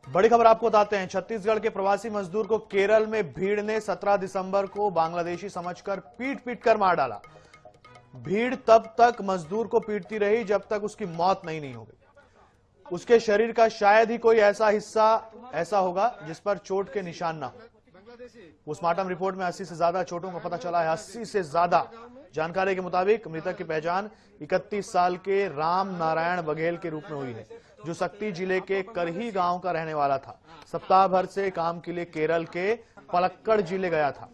बड़ी खबर आपको बताते हैं। छत्तीसगढ़ के प्रवासी मजदूर को केरल में भीड़ ने 17 दिसंबर को बांग्लादेशी समझकर पीट पीट कर मार डाला। भीड़ तब तक मजदूर को पीटती रही जब तक उसकी मौत नहीं हो गई। उसके शरीर का शायद ही कोई ऐसा हिस्सा ऐसा होगा जिस पर चोट के निशान ना हो। पोस्टमार्टम रिपोर्ट में 80 से ज्यादा चोटों का पता चला है। 80 से ज्यादा। जानकारी के मुताबिक मृतक की पहचान 31 साल के राम नारायण बघेल के रूप में हुई है, जो सक्ती जिले के करही गांव का रहने वाला था। सप्ताह भर से काम के लिए केरल के पलक्कड़ जिले गया था।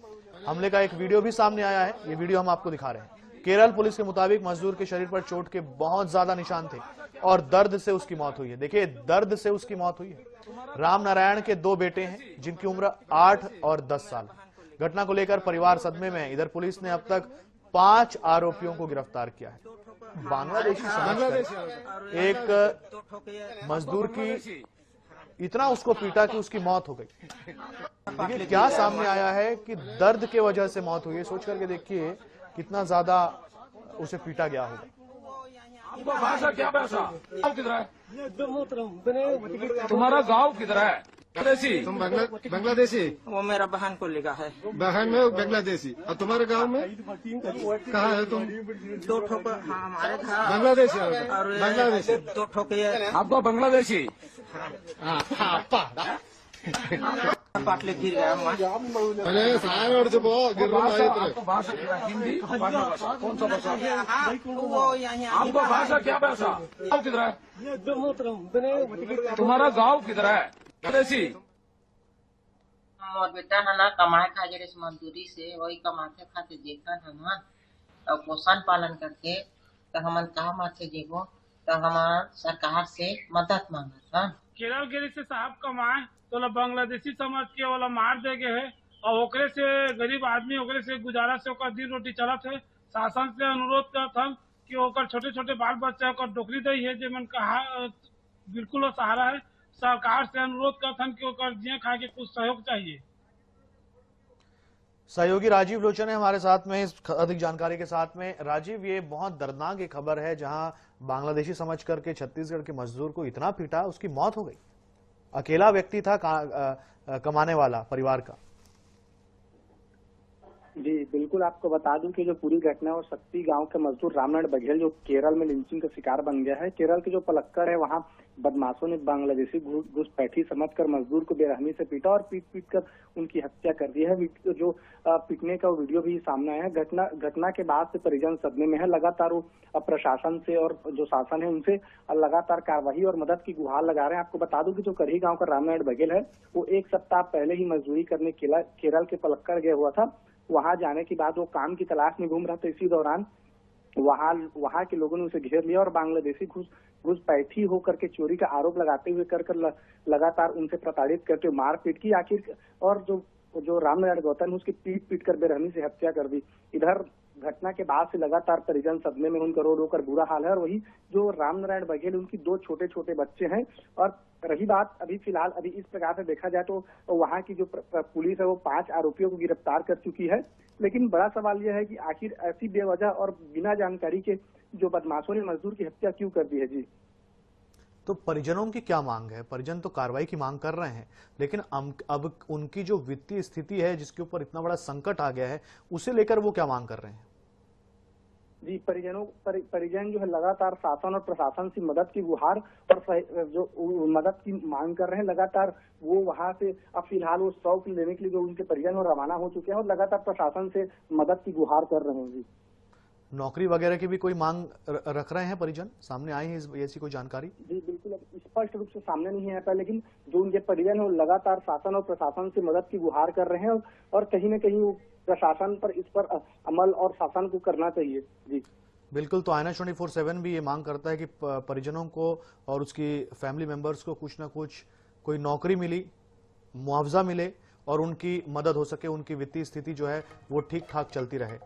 हमले का एक वीडियो भी सामने आया है। ये वीडियो हम आपको दिखा रहे हैं। केरल पुलिस के मुताबिक मजदूर के शरीर पर चोट के बहुत ज्यादा निशान थे और दर्द से उसकी मौत हुई है। देखिए, दर्द से उसकी मौत हुई है। राम नारायण के 2 बेटे हैं जिनकी उम्र 8 और 10 साल। घटना को लेकर परिवार सदमे में है। इधर पुलिस ने अब तक 5 आरोपियों को गिरफ्तार किया है। बांग्लादेशी समझकर एक मजदूर की इतना उसको पीटा कि उसकी मौत हो गई। देखिए क्या सामने आया है कि दर्द के वजह से मौत हुई है। सोच करके देखिए कितना ज्यादा उसे पीटा गया होगा। आपका भाषा क्या भाषा? गाँव किधर है? तुम्हारा गाँव किधर है? बांग्लादेशी। तुम बांग्लादेशी? वो मेरा बहन को लिखा है। बहन में बांग्लादेशी। और तुम्हारे गांव में कहाँ है तुम? 2 ठोक हमारे था बांग्लादेशी। और बांग्लादेशी 2 ठोक आपका बांग्लादेशी? पाटले गिर गया। अरे सारे आपका भाषा क्या? हिंदी? भाषा कौन सा भाषा? वो यहाँ आपका भाषा क्या भाषा? गाँव किधर है? तुम्हारा गाँव किधर है? बांग्लादेशी। और बेटा है ना कमाए खा जरे मजदूरी से वही कमाते खाते देखा है ना और पोषण पालन करके तो हमन कहा माथे जेबो तो हमार सरकार से मदद मांगा था। केरल गिरी से साहब कमाए तो बांग्लादेशी समझ के वाला मार दे गए है और ओकरे से गरीब आदमी ओकरे से गुजारा से ओकर दिन रोटी चलत है। शासन से अनुरोध करत हम कि ओकर छोटे छोटे बाल बच्चा ओकर नौकरी दी है जेमन कहा बिल्कुल सहारा है। सरकार से अनुरोध करत हम कि ओकर जिये खाए के कुछ सहयोग चाहिए। सहयोगी राजीव लोचन है हमारे साथ में इस अधिक जानकारी के साथ में। राजीव, ये बहुत दर्दनाक एक खबर है जहां बांग्लादेशी समझ करके छत्तीसगढ़ के मजदूर को इतना पीटा उसकी मौत हो गई। अकेला व्यक्ति था कमाने वाला परिवार का। जी बिल्कुल, आपको बता दूं कि जो पूरी घटना और सक्ती गांव के मजदूर रामनारायण बघेल जो केरल में लिंचिंग का शिकार बन गया है। केरल के जो पलक्कड़ है वहां बदमाशों ने बांग्लादेशी घुसपैठी समझकर मजदूर को बेरहमी से पीटा और पीट पीट कर उनकी हत्या कर दी है। जो पीटने का वीडियो भी सामने आया है। घटना के बाद से परिजन सदमे में है। लगातार वो प्रशासन से और जो शासन है उनसे लगातार कार्रवाई और मदद की गुहार लगा रहे हैं। आपको बता दूं कि जो करही गाँव का रामनारायण बघेल है वो 1 सप्ताह पहले ही मजदूरी करने केरल के पलक्कड़ गया हुआ था। वहां जाने के बाद वो काम की तलाश में घूम रहा था। इसी दौरान वहां के लोगों ने उसे घेर लिया और बांग्लादेशी घुसपैठी होकर के चोरी का आरोप लगाते हुए कर लगातार उनसे प्रताड़ित करते हुए मारपीट की आखिर और जो रामनारायण गौतम उसकी पीट पीट कर बेरहमी से हत्या कर दी। इधर घटना के बाद से लगातार परिजन सदमे में उनका रो रो कर बुरा हाल है। और वही जो रामनारायण बघेल उनकी 2 छोटे छोटे बच्चे हैं। और रही बात अभी फिलहाल अभी इस प्रकार से देखा जाए तो वहां की जो पुलिस है वो 5 आरोपियों को गिरफ्तार कर चुकी है। लेकिन बड़ा सवाल यह है कि आखिर ऐसी बेवजह और बिना जानकारी के जो बदमाशों ने मजदूर की हत्या क्यों कर दी है। जी तो परिजनों की क्या मांग है? परिजन तो कार्रवाई की मांग कर रहे हैं, लेकिन अब उनकी जो वित्तीय स्थिति है जिसके ऊपर इतना बड़ा संकट आ गया है उसे लेकर वो क्या मांग कर रहे हैं? जी परिजन जो है लगातार शासन और प्रशासन से मदद की गुहार और जो मदद की मांग कर रहे हैं। लगातार वो वहां से अब फिलहाल वो शौक लेने के लिए जो उनके परिजन और रवाना हो चुके हैं और लगातार प्रशासन से मदद की गुहार कर रहे हैं। जी नौकरी वगैरह की भी कोई मांग रख रहे हैं परिजन? सामने आई है ऐसी कोई जानकारी? जी बिल्कुल स्पष्ट रूप से सामने नहीं आता, लेकिन जो उनके परिजन है वो लगातार शासन और प्रशासन से मदद की गुहार कर रहे हैं और कहीं न कहीं वो प्रशासन पर इस पर अमल और शासन को करना चाहिए। जी बिल्कुल। तो आईएनएस 24/7 भी ये मांग करता है कि परिजनों को और उसकी फैमिली मेंबर्स को कुछ ना कुछ कोई नौकरी मिली, मुआवजा मिले और उनकी मदद हो सके, उनकी वित्तीय स्थिति जो है वो ठीक ठाक चलती रहे।